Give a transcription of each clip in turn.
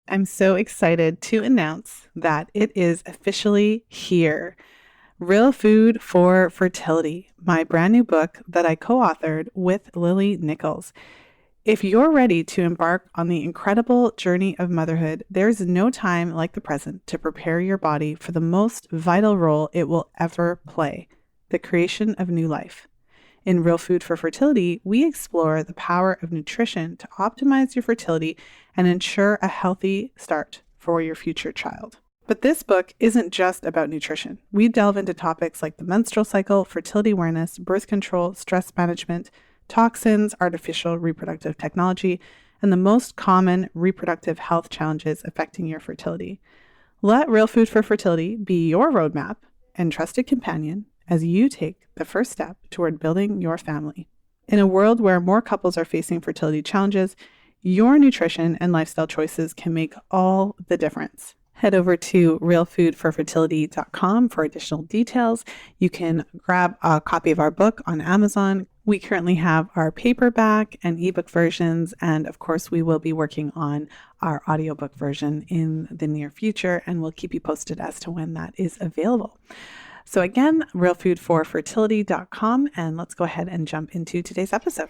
I'm so excited to announce that it is officially here. Real Food for Fertility, my brand new book that I co-authored with Lily Nichols. If you're ready to embark on the incredible journey of motherhood, there's no time like the present to prepare your body for the most vital role it will ever play, the creation of new life. In Real Food for Fertility, we explore the power of nutrition to optimize your fertility and ensure a healthy start for your future child. But this book isn't just about nutrition. We delve into topics like the menstrual cycle, fertility awareness, birth control, stress management, toxins, artificial reproductive technology, and the most common reproductive health challenges affecting your fertility. Let Real Food for Fertility be your roadmap and trusted companion as you take the first step toward building your family. In a world where more couples are facing fertility challenges, your nutrition and lifestyle choices can make all the difference. Head over to realfoodforfertility.com for additional details. You can grab a copy of our book on Amazon. We currently have our paperback and ebook versions, and of course, we will be working on our audiobook version in the near future, and we'll keep you posted as to when that is available. So again, realfoodforfertility.com, and let's go ahead and jump into today's episode.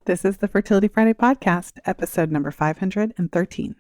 This is the Fertility Friday podcast, episode number 513.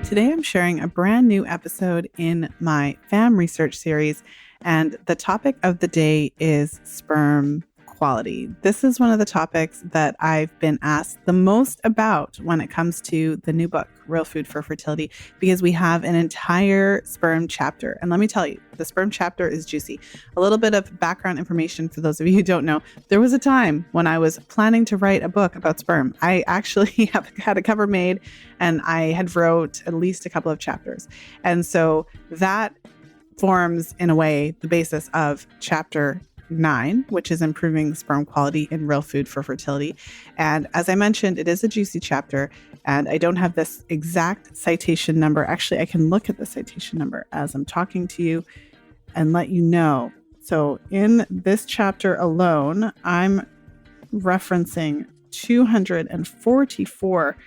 Today I'm sharing a brand new episode in my FAMM research series, and the topic of the day is sperm quality. This is one of the topics that I've been asked the most about when it comes to the new book, Real Food for Fertility, because we have an entire sperm chapter. And let me tell you, the sperm chapter is juicy. A little bit of background information for those of you who don't know. There was a time when I was planning to write a book about sperm. I actually had a cover made, and I had wrote at least a couple of chapters. And so that forms, in a way, the basis of chapter 9, which is improving sperm quality in Real Food for Fertility. And as I mentioned, it is a juicy chapter, and I don't have this exact citation number. Actually, I can look at the citation number as I'm talking to you and let you know. So in this chapter alone, I'm referencing 244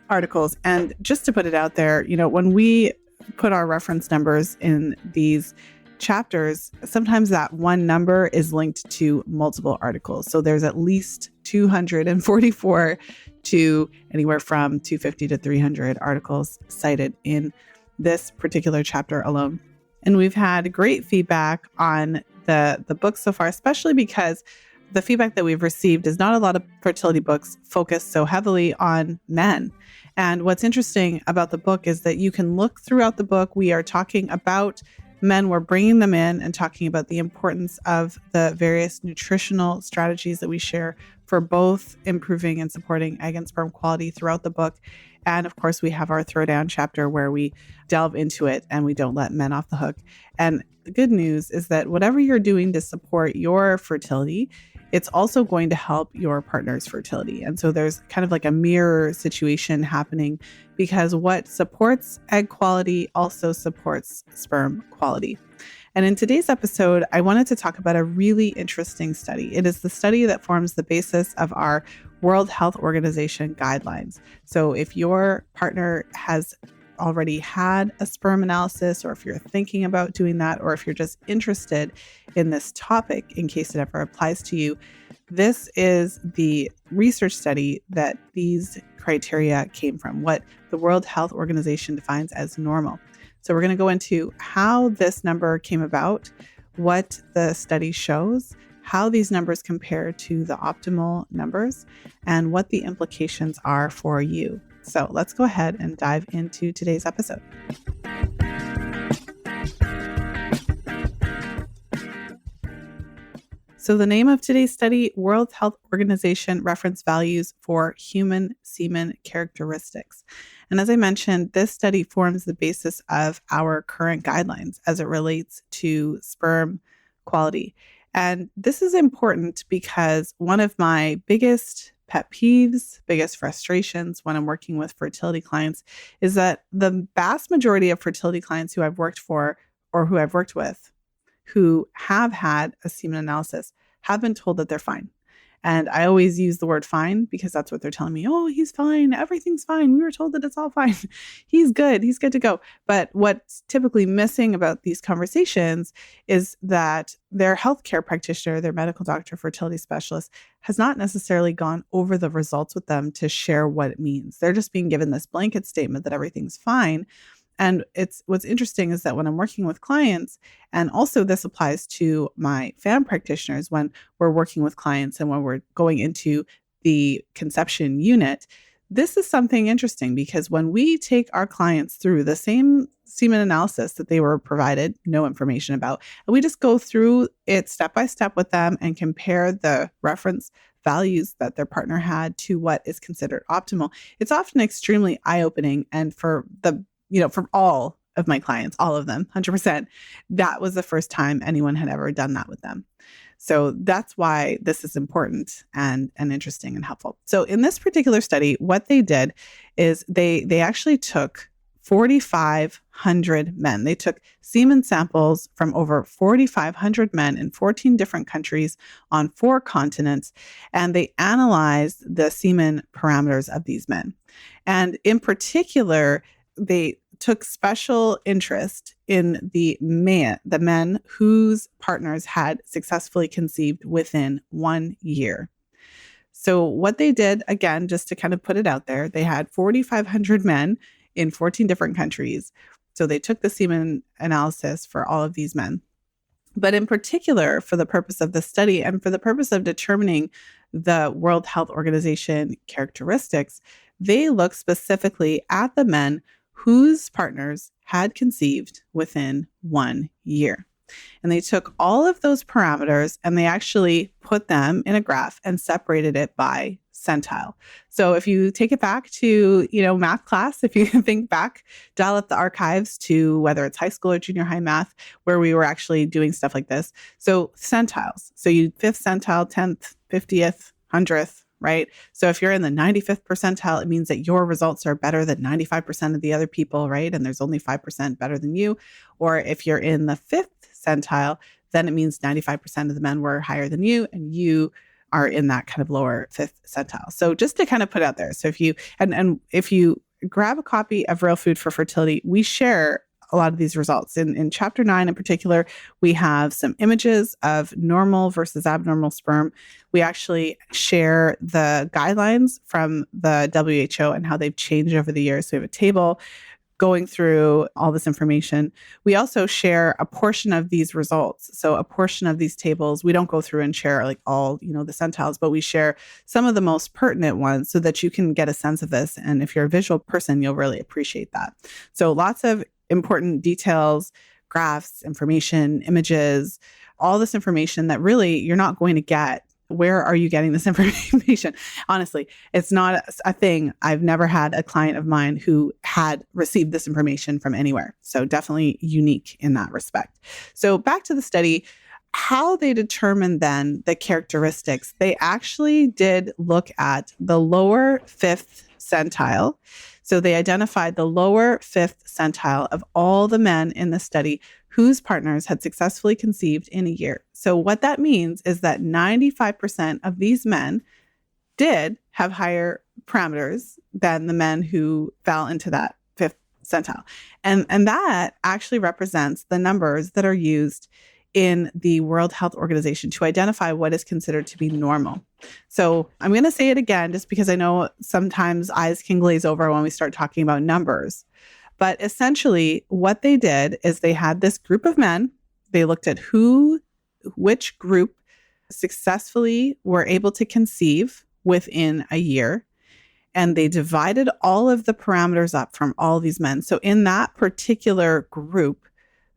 articles. And just to put it out there, when we put our reference numbers in these chapters, sometimes that one number is linked to multiple articles. So there's at least 244 to anywhere from 250 to 300 articles cited in this particular chapter alone. And we've had great feedback on the book so far, especially because the feedback that we've received is not a lot of fertility books focus so heavily on men. And what's interesting about the book is that you can look throughout the book. We are talking about men, we're bringing them in and talking about the importance of the various nutritional strategies that we share for both improving and supporting egg and sperm quality throughout the book. And of course, we have our throwdown chapter where we delve into it and we don't let men off the hook. And the good news is that whatever you're doing to support your fertility, it's also going to help your partner's fertility. And so there's kind of like a mirror situation happening, because what supports egg quality also supports sperm quality. And in today's episode, I wanted to talk about a really interesting study. It is the study that forms the basis of our World Health Organization guidelines. So if your partner has already had a sperm analysis, or if you're thinking about doing that, or if you're just interested in this topic in case it ever applies to you, this is the research study that these criteria came from, what the World Health Organization defines as normal. So we're going to go into how this number came about, what the study shows, how these numbers compare to the optimal numbers, and what the implications are for you. So let's go ahead and dive into today's episode. So the name of today's study, World Health Organization Reference Values for Human Semen Characteristics. And as I mentioned, this study forms the basis of our current guidelines as it relates to sperm quality. And this is important because one of my biggest pet peeves, biggest frustrations when I'm working with fertility clients is that the vast majority of fertility clients who I've worked for or who I've worked with who have had a semen analysis have been told that they're fine. And I always use the word fine because that's what they're telling me. Oh, he's fine. Everything's fine. We were told that it's all fine. He's good. He's good to go. But what's typically missing about these conversations is that their healthcare practitioner, their medical doctor, fertility specialist has not necessarily gone over the results with them to share what it means. They're just being given this blanket statement that everything's fine. And what's interesting is that when I'm working with clients, and also this applies to my FAMM practitioners when we're working with clients and when we're going into the conception unit, this is something interesting because when we take our clients through the same semen analysis that they were provided no information about, and we just go through it step by step with them and compare the reference values that their partner had to what is considered optimal, it's often extremely eye-opening. And for all of my clients, all of them, 100%, that was the first time anyone had ever done that with them. So that's why this is important and interesting and helpful. So in this particular study, what they did is they actually took 4,500 men. They took semen samples from over 4,500 men in 14 different countries on 4 continents, and they analyzed the semen parameters of these men. And in particular, they took special interest in the men whose partners had successfully conceived within 1 year. So what they did, again, just to kind of put it out there, they had 4,500 men in 14 different countries. So they took the semen analysis for all of these men. But in particular, for the purpose of the study and for the purpose of determining the World Health Organization characteristics, they looked specifically at the men whose partners had conceived within 1 year. And they took all of those parameters and they actually put them in a graph and separated it by centile. So if you take it back to, math class, if you think back, dial up the archives to whether it's high school or junior high math, where we were actually doing stuff like this. So centiles. So you 5th centile, 10th, 50th, 100th, right? So if you're in the 95th percentile, it means that your results are better than 95% of the other people, right? And there's only 5% better than you. Or if you're in the 5th centile, then it means 95% of the men were higher than you, and you are in that kind of lower 5th centile. So just to kind of put out there. So if you, and if you grab a copy of Real Food for Fertility, we share a lot of these results. In chapter 9 in particular, we have some images of normal versus abnormal sperm. We actually share the guidelines from the WHO and how they've changed over the years. So we have a table going through all this information. We also share a portion of these results. So a portion of these tables, we don't go through and share like all, the centiles, but we share some of the most pertinent ones so that you can get a sense of this. And if you're a visual person, you'll really appreciate that. So lots of important details, graphs, information, images, all this information that really you're not going to get. Where are you getting this information? Honestly, it's not a thing. I've never had a client of mine who had received this information from anywhere. So definitely unique in that respect. So back to the study, how they determined then the characteristics, they actually did look at the lower 5th centile. So they identified the lower 5th centile of all the men in the study whose partners had successfully conceived in a year. So what that means is that 95% of these men did have higher parameters than the men who fell into that 5th centile. And that actually represents the numbers that are used in the World Health Organization to identify what is considered to be normal. So I'm going to say it again, just because I know sometimes eyes can glaze over when we start talking about numbers. But essentially what they did is they had this group of men. They looked at which group successfully were able to conceive within a year. And they divided all of the parameters up from all these men. So in that particular group,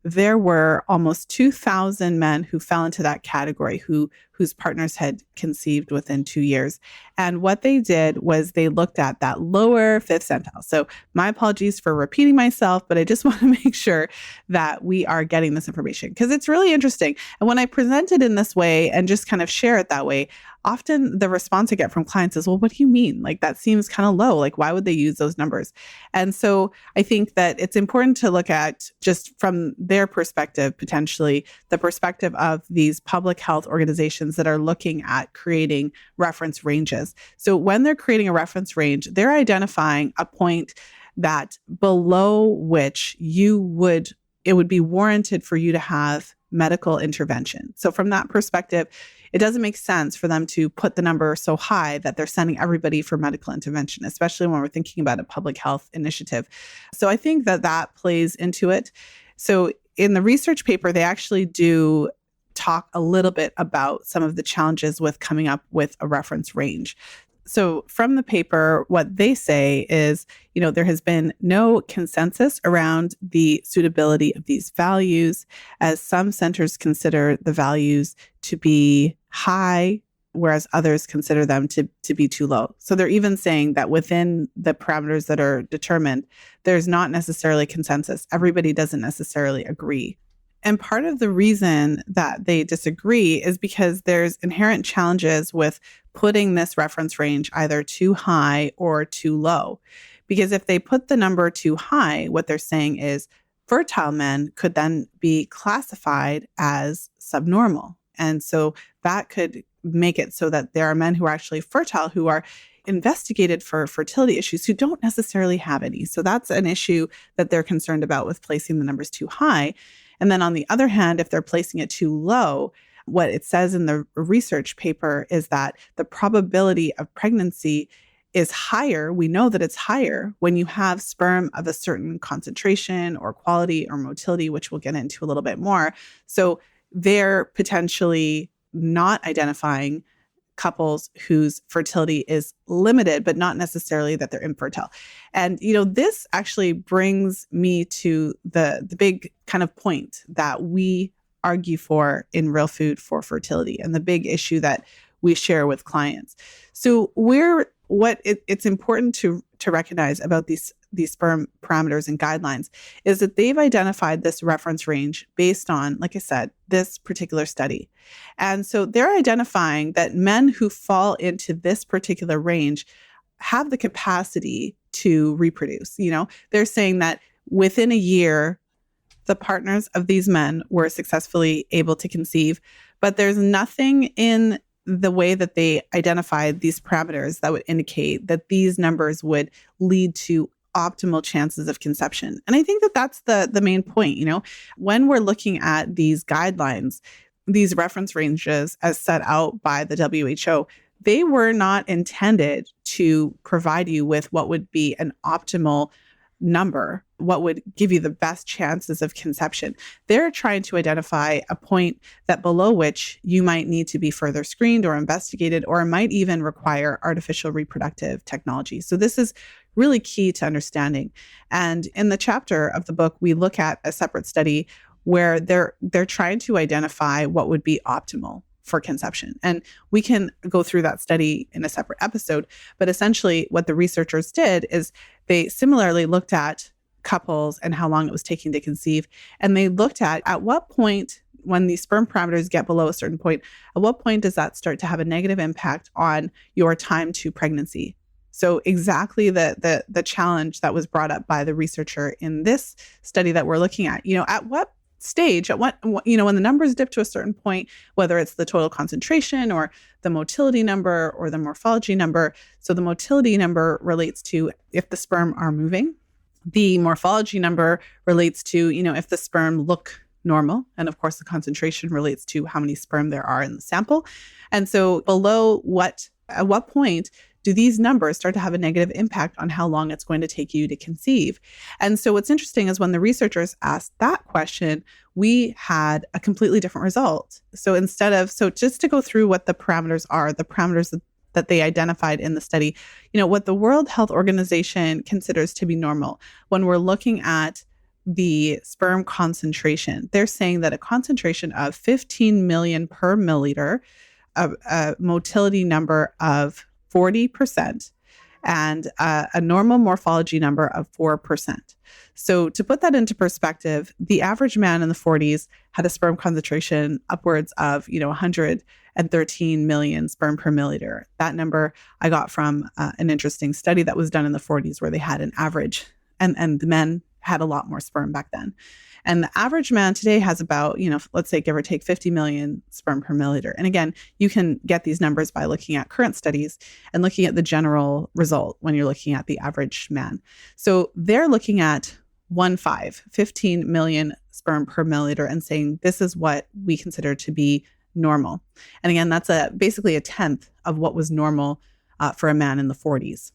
there were almost 2,000 men who fell into that category whose partners had conceived within 2 years. And what they did was they looked at that lower 5th centile. So my apologies for repeating myself, but I just want to make sure that we are getting this information because it's really interesting. And when I present it in this way and just kind of share it that way, often the response I get from clients is, well, what do you mean? Like, that seems kind of low. Like, why would they use those numbers? And so I think that it's important to look at, just from their perspective, potentially the perspective of these public health organizations that are looking at creating reference ranges. So when they're creating a reference range, they're identifying a point that below which it would be warranted for you to have medical intervention. So from that perspective, it doesn't make sense for them to put the number so high that they're sending everybody for medical intervention, especially when we're thinking about a public health initiative. So I think that plays into it. So in the research paper, they actually do talk a little bit about some of the challenges with coming up with a reference range. So from the paper, what they say is, there has been no consensus around the suitability of these values, as some centers consider the values to be high, whereas others consider them to be too low. So they're even saying that within the parameters that are determined, there's not necessarily consensus. Everybody doesn't necessarily agree. And part of the reason that they disagree is because there's inherent challenges with putting this reference range either too high or too low. Because if they put the number too high, what they're saying is fertile men could then be classified as subnormal. And so that could make it so that there are men who are actually fertile who are investigated for fertility issues who don't necessarily have any. So that's an issue that they're concerned about with placing the numbers too high. And then on the other hand, if they're placing it too low, what it says in the research paper is that the probability of pregnancy is higher. We know that it's higher when you have sperm of a certain concentration or quality or motility, which we'll get into a little bit more. So they're potentially not identifying couples whose fertility is limited, but not necessarily that they're infertile. And, this actually brings me to the big kind of point that we argue for in Real Food for Fertility, and the big issue that we share with clients. So it's important to recognize about these sperm parameters and guidelines is that they've identified this reference range based on, like I said, this particular study. And so they're identifying that men who fall into this particular range have the capacity to reproduce. They're saying that within a year, the partners of these men were successfully able to conceive, but there's nothing in the way that they identified these parameters that would indicate that these numbers would lead to optimal chances of conception. And I think that that's the main point. When we're looking at these guidelines, these reference ranges as set out by the WHO, they were not intended to provide you with what would be an optimal number, what would give you the best chances of conception. They're trying to identify a point that below which you might need to be further screened or investigated, or might even require artificial reproductive technology. So this is really key to understanding. And in the chapter of the book, we look at a separate study where they're trying to identify what would be optimal for conception. And we can go through that study in a separate episode. But essentially what the researchers did is they similarly looked at couples and how long it was taking to conceive. And they looked at what point, when these sperm parameters get below a certain point, at what point does that start to have a negative impact on your time to pregnancy? So exactly the challenge that was brought up by the researcher in this study that we're looking at, at what stage, when the numbers dip to a certain point, whether it's the total concentration or the motility number or the morphology number. So the motility number relates to if the sperm are moving. The morphology number relates to, if the sperm look normal. And of course, the concentration relates to how many sperm there are in the sample. And so at what point do these numbers start to have a negative impact on how long it's going to take you to conceive? And so what's interesting is when the researchers asked that question, we had a completely different result. So just to go through what the parameters are, the parameters that they identified in the study, what the World Health Organization considers to be normal. When we're looking at the sperm concentration, they're saying that a concentration of 15 million per milliliter, a motility number of 40%, and a normal morphology number of 4%. So to put that into perspective, the average man in the 40s had a sperm concentration upwards of, 100 and 13 million sperm per milliliter. That number I got from an interesting study that was done in the 40s where they had an average, and the men had a lot more sperm back then. And the average man today has about, let's say give or take 50 million sperm per milliliter. And again, you can get these numbers by looking at current studies and looking at the general result when you're looking at the average man. So they're looking at 15 million sperm per milliliter and saying this is what we consider to be normal. And again, that's basically a tenth of what was normal for a man in the 40s.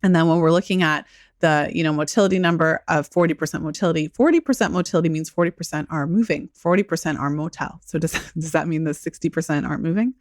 And then when we're looking at the motility number of 40% motility, 40% motility means 40% are moving, 40% are motile. So does that mean the 60% aren't moving?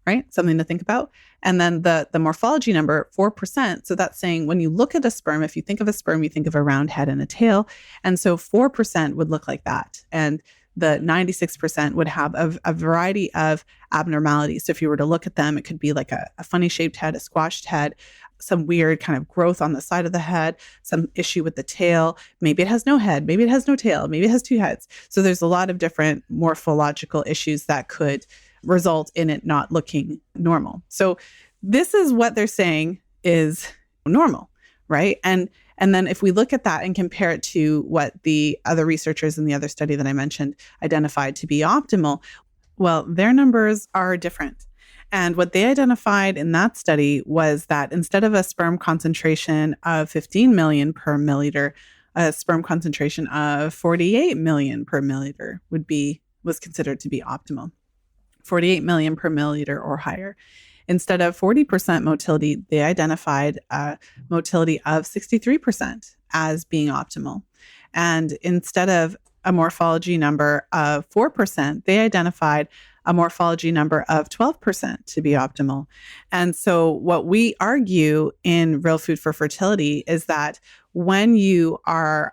Right? Something to think about. And then the morphology number, 4%. So that's saying when you look at a sperm, if you think of a sperm, you think of a round head and a tail. And so 4% would look like that. And the 96% would have a variety of abnormalities. So if you were to look at them, it could be like a funny shaped head, a squashed head, some weird kind of growth on the side of the head, some issue with the tail. Maybe it has no head, maybe it has no tail, maybe it has two heads. So there's a lot of different morphological issues that could result in it not looking normal. So this is what they're saying is normal, right? And then if we look at that and compare it to what the other researchers in the other study that I mentioned identified to be optimal, well, their numbers are different. And what they identified in that study was that instead of a sperm concentration of 15 million per milliliter, a sperm concentration of 48 million per milliliter was considered to be optimal. 48 million per milliliter or higher. Instead of 40% motility, they identified a motility of 63% as being optimal. And instead of a morphology number of 4%, they identified a morphology number of 12% to be optimal. And so what we argue in Real Food for Fertility is that when you are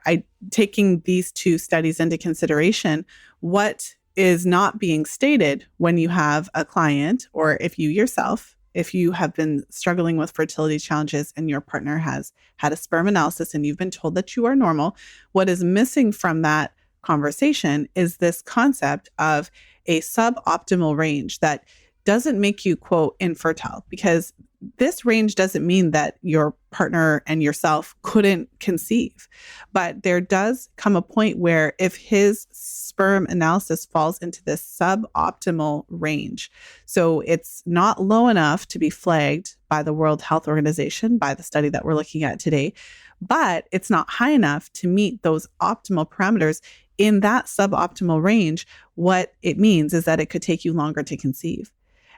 taking these two studies into consideration, what is not being stated when you have a client, or if you have been struggling with fertility challenges and your partner has had a sperm analysis and you've been told that you are normal, what is missing from that conversation is this concept of a suboptimal range that doesn't make you, quote, infertile, because this range doesn't mean that your partner and yourself couldn't conceive. But there does come a point where if his sperm analysis falls into this suboptimal range, so it's not low enough to be flagged by the World Health Organization, by the study that we're looking at today, but it's not high enough to meet those optimal parameters. In that suboptimal range, what it means is that it could take you longer to conceive.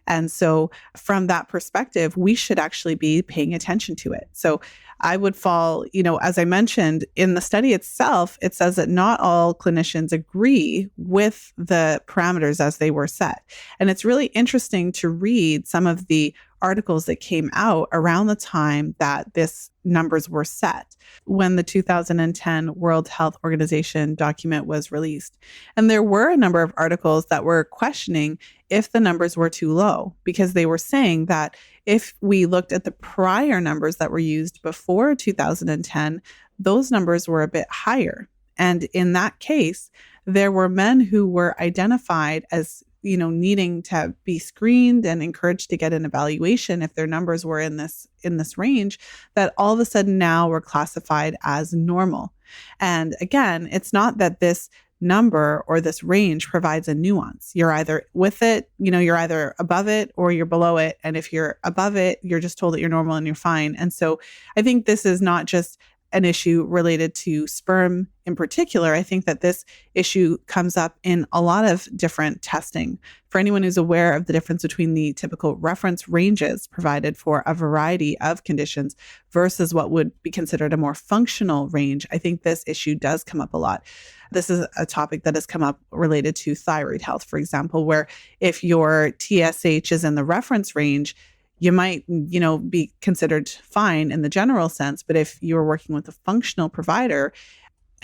And so from that perspective, we should actually be paying attention to it. So I would fall, as I mentioned in the study itself, it says that not all clinicians agree with the parameters as they were set. And it's really interesting to read some of the articles that came out around the time that this numbers were set when the 2010 World Health Organization document was released. And there were a number of articles that were questioning if the numbers were too low, because they were saying that if we looked at the prior numbers that were used before 2010, those numbers were a bit higher. And in that case, there were men who were identified as needing to be screened and encouraged to get an evaluation if their numbers were in this range, that all of a sudden now were classified as normal. And again, it's not that this number or this range provides a nuance. You're either with it, you're either above it or you're below it. And if you're above it, you're just told that you're normal and you're fine. And so I think this is not just an issue related to sperm in particular. I think that this issue comes up in a lot of different testing. For anyone who's aware of the difference between the typical reference ranges provided for a variety of conditions versus what would be considered a more functional range, I think this issue does come up a lot. This is a topic that has come up related to thyroid health, for example, where if your TSH is in the reference range, you might, be considered fine in the general sense. But if you're working with a functional provider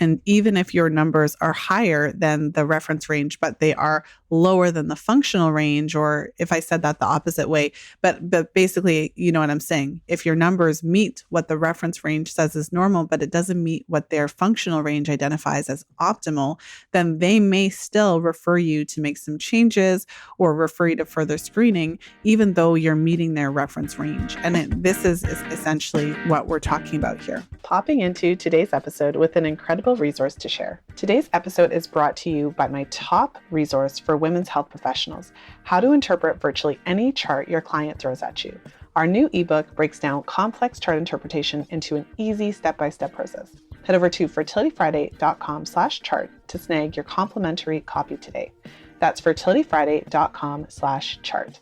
And even if your numbers are higher than the reference range, but they are lower than the functional range, or if I said that the opposite way, but basically, you know what I'm saying. If your numbers meet what the reference range says is normal, but it doesn't meet what their functional range identifies as optimal, then they may still refer you to make some changes or refer you to further screening, even though you're meeting their reference range. And this is essentially what we're talking about here. Popping into today's episode with an incredible resource to share. Today's episode is brought to you by my top resource for women's health professionals, How to Interpret Virtually Any Chart Your Client Throws at You. Our new ebook breaks down complex chart interpretation into an easy step-by-step process. Head over to fertilityfriday.com/chart to snag your complimentary copy today. That's fertilityfriday.com/chart.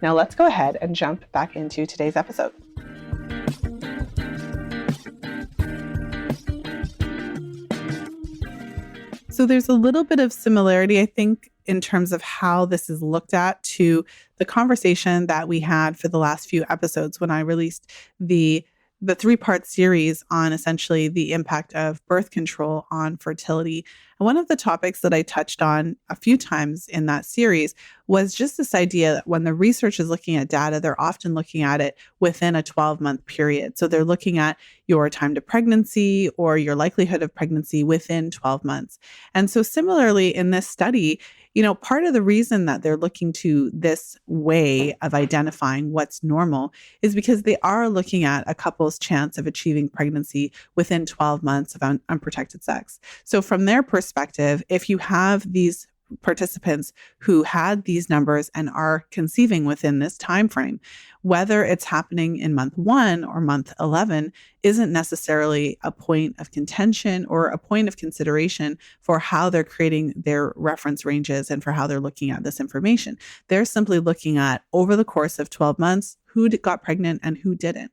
Now let's go ahead and jump back into today's episode. So there's a little bit of similarity, I think, in terms of how this is looked at to the conversation that we had for the last few episodes when I released the 3-part series on essentially the impact of birth control on fertility. And one of the topics that I touched on a few times in that series was just this idea that when the research is looking at data, they're often looking at it within a 12-month period. So they're looking at your time to pregnancy or your likelihood of pregnancy within 12 months. And so similarly in this study, you know, part of the reason that they're looking to this way of identifying what's normal is because they are looking at a couple's chance of achieving pregnancy within 12 months of unprotected sex. So from their perspective, if you have these participants who had these numbers and are conceiving within this time frame, whether it's happening in month 1 or month 11 isn't necessarily a point of contention or a point of consideration for how they're creating their reference ranges and for how they're looking at this information. They're simply looking at over the course of 12 months, who got pregnant and who didn't.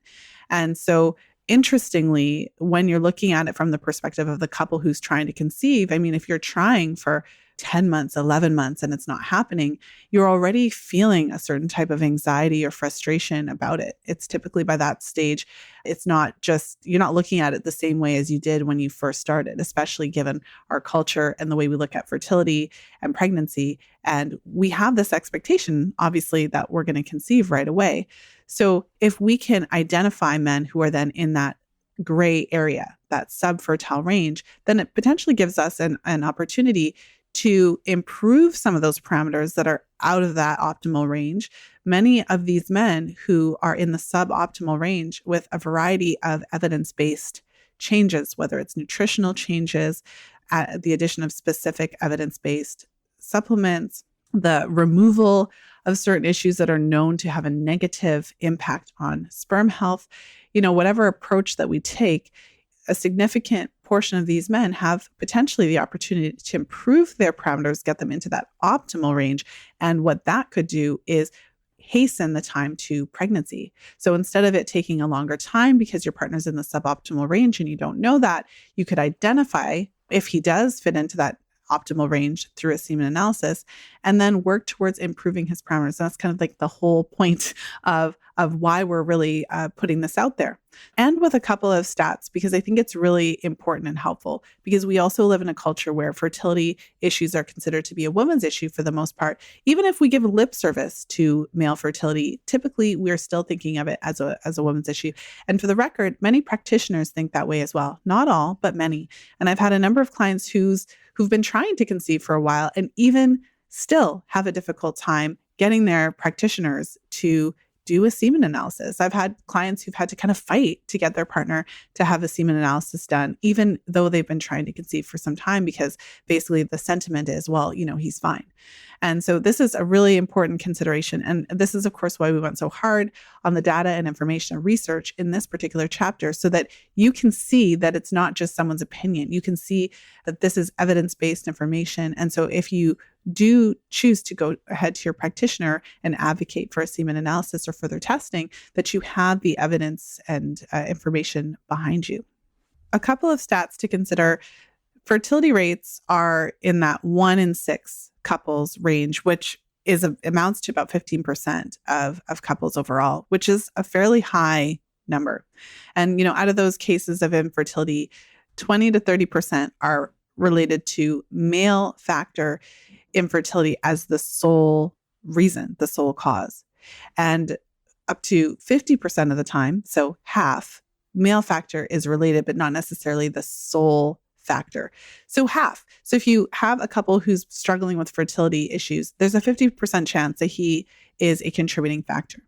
And so interestingly, when you're looking at it from the perspective of the couple who's trying to conceive, I mean, if you're trying for 10 months, 11 months, and it's not happening, you're already feeling a certain type of anxiety or frustration about it. It's typically by that stage, it's not just, you're not looking at it the same way as you did when you first started, especially given our culture and the way we look at fertility and pregnancy. And we have this expectation, obviously, that we're going to conceive right away. So if we can identify men who are then in that gray area, that subfertile range, then it potentially gives us an opportunity to improve some of those parameters that are out of that optimal range. Many of these men who are in the suboptimal range with a variety of evidence-based changes, whether it's nutritional changes, the addition of specific evidence-based supplements, the removal of certain issues that are known to have a negative impact on sperm health, you know, whatever approach that we take, a significant portion of these men have potentially the opportunity to improve their parameters, get them into that optimal range. And what that could do is hasten the time to pregnancy. So instead of it taking a longer time because your partner's in the suboptimal range and you don't know that, you could identify if he does fit into that optimal range through a semen analysis and then work towards improving his parameters. And that's kind of like the whole point of why we're really putting this out there. And with a couple of stats, because I think it's really important and helpful, because we also live in a culture where fertility issues are considered to be a woman's issue for the most part. Even if we give lip service to male fertility, typically we're still thinking of it as a woman's issue. And for the record, many practitioners think that way as well. Not all, but many. And I've had a number of clients who've been trying to conceive for a while and even still have a difficult time getting their practitioners to do a semen analysis. I've had clients who've had to kind of fight to get their partner to have a semen analysis done, even though they've been trying to conceive for some time, because basically the sentiment is, well, you know, he's fine. And so this is a really important consideration. And this is, of course, why we went so hard on the data and information and research in this particular chapter, so that you can see that it's not just someone's opinion. You can see that this is evidence-based information. And so if you do choose to go ahead to your practitioner and advocate for a semen analysis or further testing, that you have the evidence and information behind you. A couple of stats to consider. Fertility rates are in that 1 in 6 couples range, which amounts to about 15% of couples overall, which is a fairly high number. And, you know, out of those cases of infertility, 20 to 30% are related to male factor infertility as the sole reason, the sole cause. And up to 50% of the time, so half, male factor is related, but not necessarily the sole factor. So half. So if you have a couple who's struggling with fertility issues, there's a 50% chance that he is a contributing factor.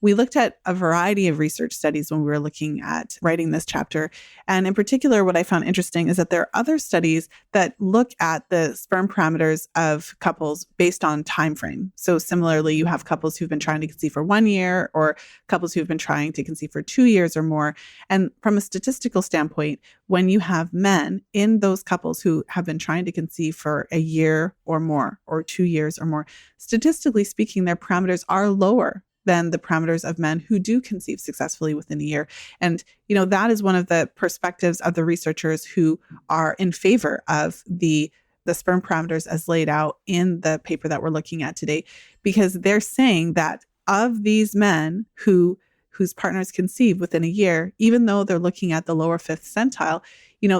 We looked at a variety of research studies when we were looking at writing this chapter. And in particular, what I found interesting is that there are other studies that look at the sperm parameters of couples based on time frame. So similarly, you have couples who've been trying to conceive for 1 year or couples who've been trying to conceive for 2 years or more. And from a statistical standpoint, when you have men in those couples who have been trying to conceive for a year or more or 2 years or more, statistically speaking, their parameters are lower than the parameters of men who do conceive successfully within a year. And, that is one of the perspectives of the researchers who are in favor of the sperm parameters as laid out in the paper that we're looking at today, because they're saying that of these men whose partners conceive within a year, even though they're looking at the lower fifth centile,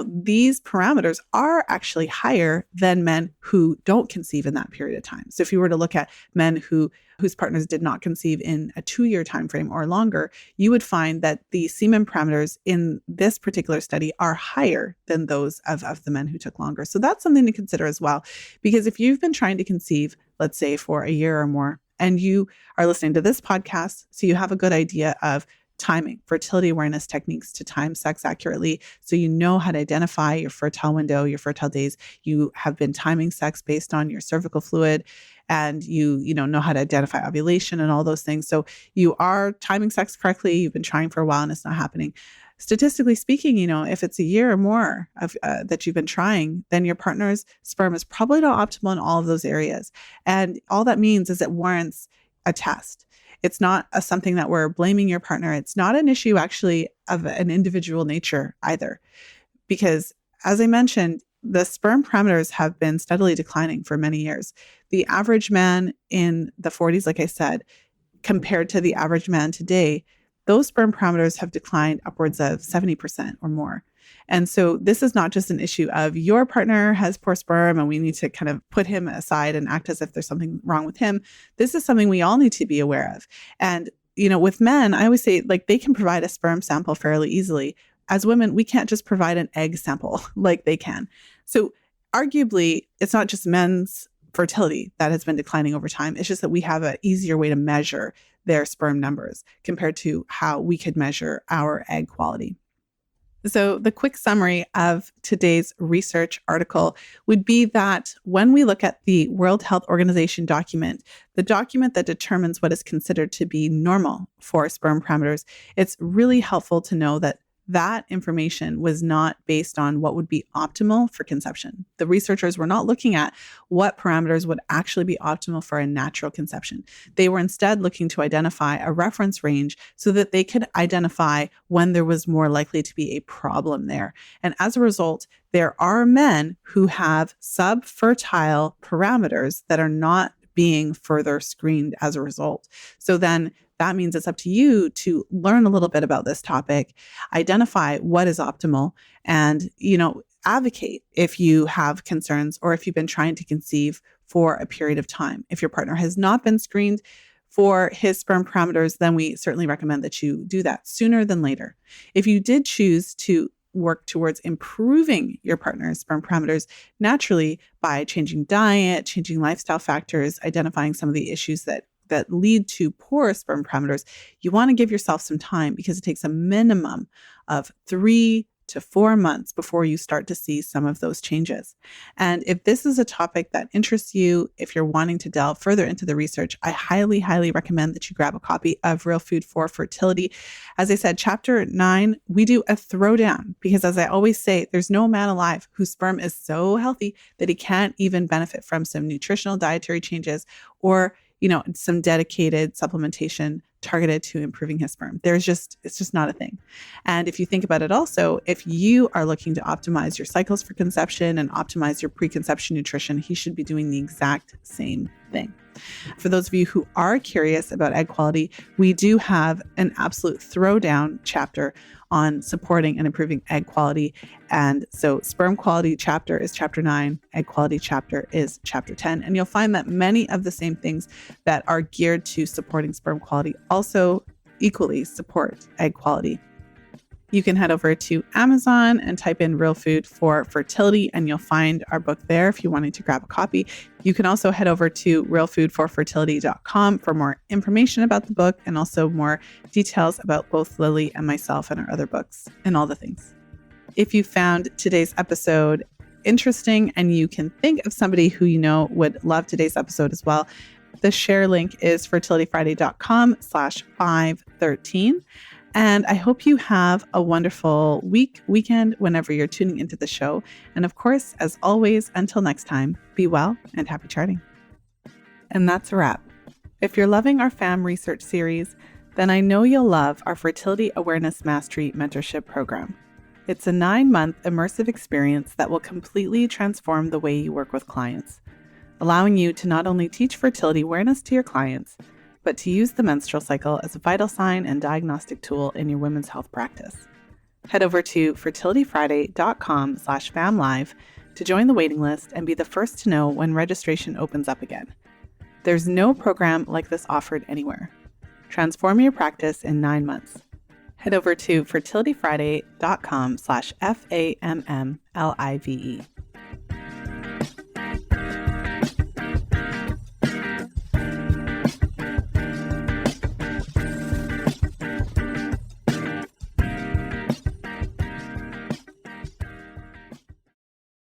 these parameters are actually higher than men who don't conceive in that period of time. So if you were to look at men whose partners did not conceive in a 2-year time frame or longer, you would find that the semen parameters in this particular study are higher than those of the men who took longer. So that's something to consider as well, because if you've been trying to conceive, let's say for a year or more, and you are listening to this podcast, so you have a good idea of timing, fertility awareness techniques to time sex accurately. So you know how to identify your fertile window, your fertile days. You have been timing sex based on your cervical fluid, and you know how to identify ovulation and all those things. So you are timing sex correctly. You've been trying for a while and it's not happening. Statistically speaking, if it's a year or more of that you've been trying, then your partner's sperm is probably not optimal in all of those areas. And all that means is it warrants a test. It's not something that we're blaming your partner. It's not an issue actually of an individual nature either, because as I mentioned, the sperm parameters have been steadily declining for many years. The average man in the 40s, like I said, compared to the average man today, those sperm parameters have declined upwards of 70% or more. And so this is not just an issue of your partner has poor sperm and we need to kind of put him aside and act as if there's something wrong with him. This is something we all need to be aware of. And, with men, I always say they can provide a sperm sample fairly easily. As women, we can't just provide an egg sample like they can. So arguably, it's not just men's fertility that has been declining over time. It's just that we have an easier way to measure their sperm numbers compared to how we could measure our egg quality. So the quick summary of today's research article would be that when we look at the World Health Organization document, the document that determines what is considered to be normal for sperm parameters, it's really helpful to know that information was not based on what would be optimal for conception. The researchers were not looking at what parameters would actually be optimal for a natural conception. They were instead looking to identify a reference range so that they could identify when there was more likely to be a problem there. And as a result, there are men who have subfertile parameters that are not being further screened as a result. So then that means it's up to you to learn a little bit about this topic, identify what is optimal, and, advocate if you have concerns or if you've been trying to conceive for a period of time. If your partner has not been screened for his sperm parameters, then we certainly recommend that you do that sooner than later. If you did choose to work towards improving your partner's sperm parameters naturally by changing diet, changing lifestyle factors, identifying some of the issues that lead to poor sperm parameters, you want to give yourself some time, because it takes a minimum of 3 to 4 months before you start to see some of those changes. And if this is a topic that interests you, if you're wanting to delve further into the research, I highly, highly recommend that you grab a copy of Real Food for Fertility. As I said, chapter 9, we do a throwdown, because as I always say, there's no man alive whose sperm is so healthy that he can't even benefit from some nutritional dietary changes or some dedicated supplementation targeted to improving his sperm. It's just not a thing. And if you think about it also, if you are looking to optimize your cycles for conception and optimize your preconception nutrition, he should be doing the exact same thing. For those of you who are curious about egg quality, we do have an absolute throwdown chapter on supporting and improving egg quality. And so sperm quality chapter is chapter 9, egg quality chapter is chapter 10. And you'll find that many of the same things that are geared to supporting sperm quality also equally support egg quality. You can head over to Amazon and type in Real Food for Fertility, and you'll find our book there if you wanted to grab a copy. You can also head over to realfoodforfertility.com for more information about the book and also more details about both Lily and myself and our other books and all the things. If you found today's episode interesting and you can think of somebody who you know would love today's episode as well, the share link is fertilityfriday.com/513. And I hope you have a wonderful weekend, whenever you're tuning into the show. And of course, as always, until next time, be well and happy charting. And that's a wrap. If you're loving our FAMM research series, then I know you'll love our Fertility Awareness Mastery Mentorship Program. It's a 9-month immersive experience that will completely transform the way you work with clients, allowing you to not only teach fertility awareness to your clients, but to use the menstrual cycle as a vital sign and diagnostic tool in your women's health practice. Head over to fertilityfriday.com/FAMMlive to join the waiting list and be the first to know when registration opens up again. There's no program like this offered anywhere. Transform your practice in 9 months. Head over to fertilityfriday.com/FAMMlive.